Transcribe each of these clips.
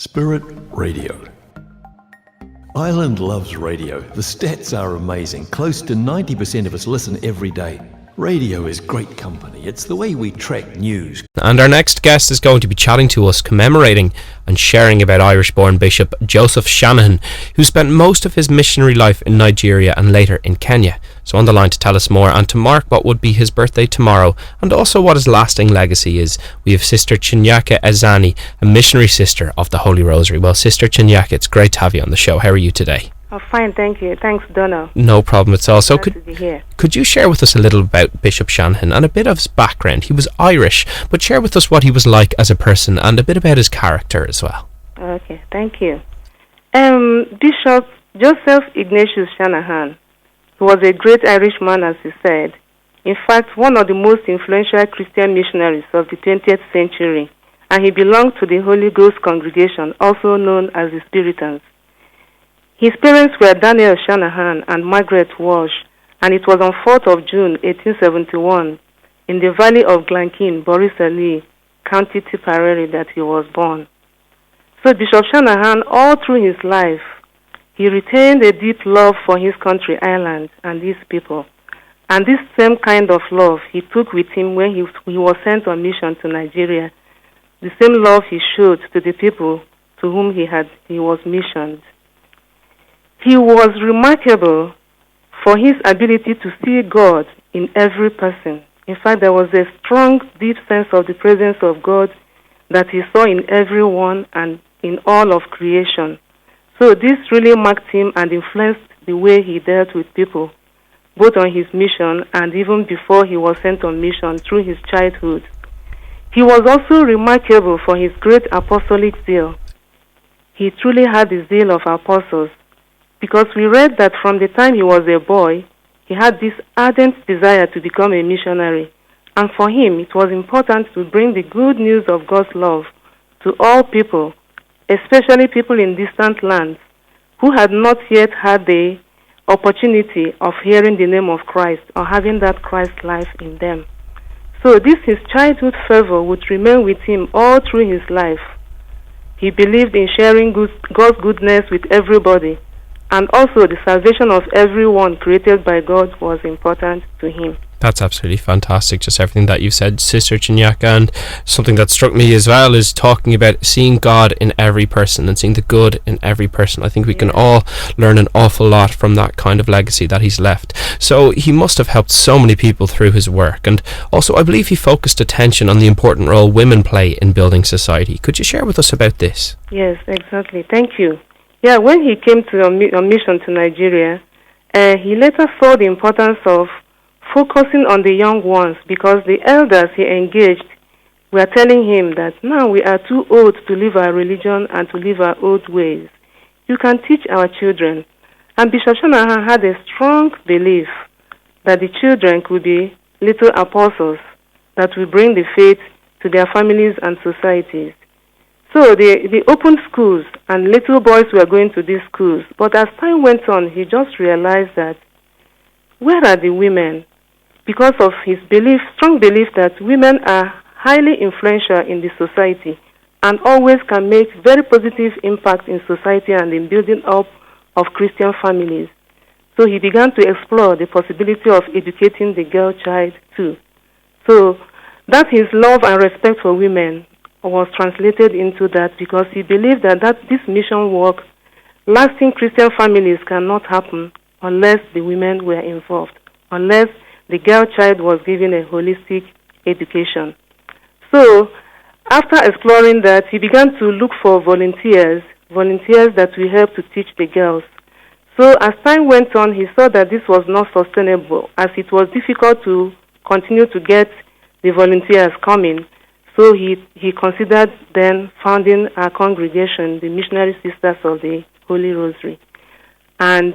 Spirit Radio. Ireland loves radio. The stats are amazing. Close to 90% of us listen every day. Radio is great company. It's the way we track news. And our next guest is going to be chatting to us, commemorating and sharing about Irish-born Bishop Joseph Shanahan, who spent most of his missionary life in Nigeria and later in Kenya. So on the line to tell us more and to mark what would be his birthday tomorrow and also what his lasting legacy is, we have Sister Chinyaka Ezani, a missionary sister of the Holy Rosary. Well, Sister Chinyaka, it's great to have you on the show. How are you today? Oh, fine, thank you. Thanks, Donna. No problem at all. So Glad to be here. could you share with us a little about Bishop Shanahan and a bit of his background? He was Irish, but share with us what he was like as a person and a bit about his character as well. Okay, thank you. Bishop Joseph Ignatius Shanahan, who was a great Irishman, as he said. In fact, one of the most influential Christian missionaries of the 20th century, and he belonged to the Holy Ghost congregation, also known as the Spiritans. His parents were Daniel Shanahan and Margaret Walsh, and it was on 4th of June, 1871, in the valley of Glankin, Borrisalee, County Tipperary, that he was born. So Bishop Shanahan, all through his life, he retained a deep love for his country, Ireland, and his people. And this same kind of love he took with him when he was sent on mission to Nigeria, the same love he showed to the people to whom he was missioned. He was remarkable for his ability to see God in every person. In fact, there was a strong, deep sense of the presence of God that he saw in everyone and in all of creation. So this really marked him and influenced the way he dealt with people, both on his mission and even before he was sent on mission through his childhood. He was also remarkable for his great apostolic zeal. He truly had the zeal of apostles, because we read that from the time he was a boy, he had this ardent desire to become a missionary. And for him, it was important to bring the good news of God's love to all people, especially people in distant lands who had not yet had the opportunity of hearing the name of Christ or having that Christ life in them. So his childhood fervor would remain with him all through his life. He believed in sharing God's goodness with everybody, and also the salvation of everyone created by God was important to him. That's absolutely fantastic, just everything that you said, Sister Chinyaka. And something that struck me as well is talking about seeing God in every person and seeing the good in every person. I think we can all learn an awful lot from that kind of legacy that he's left. So he must have helped so many people through his work. And also, I believe he focused attention on the important role women play in building society. Could you share with us about this? Yes, exactly. Thank you. Yeah, when he came to a mission to Nigeria, he later saw the importance of focusing on the young ones, because the elders he engaged were telling him that now we are too old to live our religion and to live our old ways. You can teach our children. And Bishop Shanahan had a strong belief that the children could be little apostles that will bring the faith to their families and societies. So they opened schools, and little boys were going to these schools. But as time went on, he just realized that where are the women? Because of his strong belief that women are highly influential in the society and always can make very positive impact in society and in building up of Christian families. So he began to explore the possibility of educating the girl child too. So that his love and respect for women was translated into that, because he believed that this mission work, lasting Christian families cannot happen unless the women were involved, unless the girl child was given a holistic education. So after exploring that, he began to look for volunteers that will help to teach the girls. So as time went on, he saw that this was not sustainable, as it was difficult to continue to get the volunteers coming. So he considered then founding our congregation, the Missionary Sisters of the Holy Rosary. And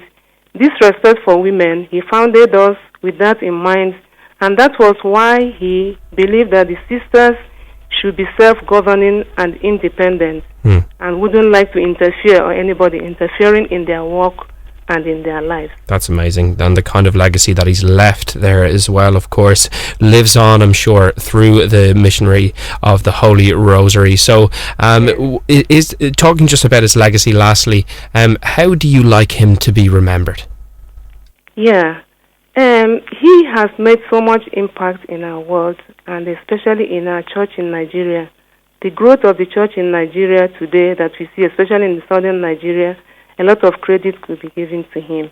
this respect for women, he founded us with that in mind, and that was why he believed that the sisters should be self-governing and independent and wouldn't like to interfere or anybody interfering in their work and in their lives. That's amazing. And the kind of legacy that he's left there as well, of course, lives on, I'm sure, through the missionary of the Holy Rosary. So is talking just about his legacy lastly, how do you like him to be remembered? Yeah. He has made so much impact in our world, and especially in our church in Nigeria. The growth of the church in Nigeria today that we see, especially in southern Nigeria, a lot of credit could be given to him.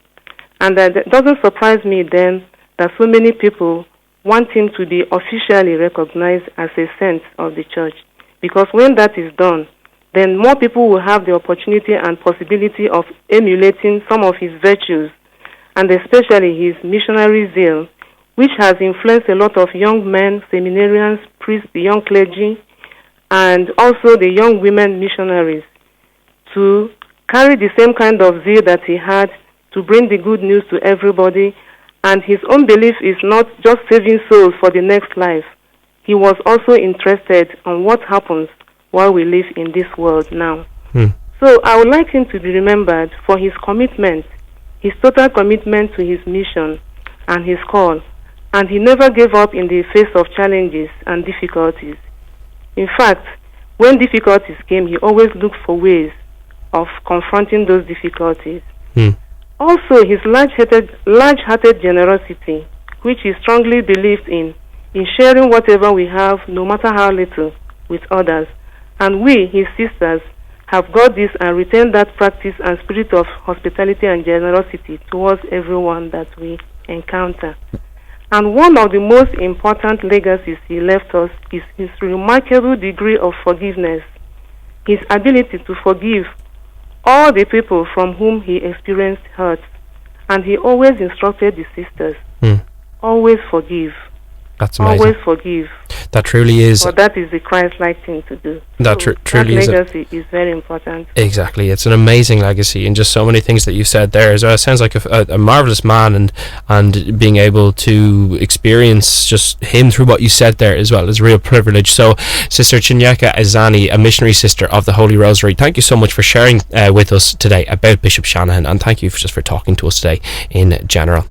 And that doesn't surprise me then that so many people want him to be officially recognized as a saint of the church. Because when that is done, then more people will have the opportunity and possibility of emulating some of his virtues, and especially his missionary zeal, which has influenced a lot of young men, seminarians, priests, the young clergy, and also the young women missionaries to carry the same kind of zeal that he had to bring the good news to everybody. And his own belief is not just saving souls for the next life. He was also interested on what happens while we live in this world now. So I would like him to be remembered for his commitment, his total commitment to his mission and his call. And he never gave up in the face of challenges and difficulties. In fact, when difficulties came, he always looked for ways of confronting those difficulties. Also, his large-hearted generosity, which he strongly believed in sharing whatever we have, no matter how little, with others. And we, his sisters, have got this and retained that practice and spirit of hospitality and generosity towards everyone that we encounter. And one of the most important legacies he left us is his remarkable degree of forgiveness, his ability to forgive all the people from whom he experienced hurt. And he always instructed the sisters, always forgive. That's amazing. Always forgive. That truly is. But that is the Christ-like thing to do. That truly that legacy is very important. Exactly. It's an amazing legacy, and just so many things that you said there as well. It sounds like a marvellous man, and being able to experience just him through what you said there as well is a real privilege. So, Sister Chinyaka Ezani, a missionary sister of the Holy Rosary, thank you so much for sharing with us today about Bishop Shanahan, and thank you just for talking to us today in general.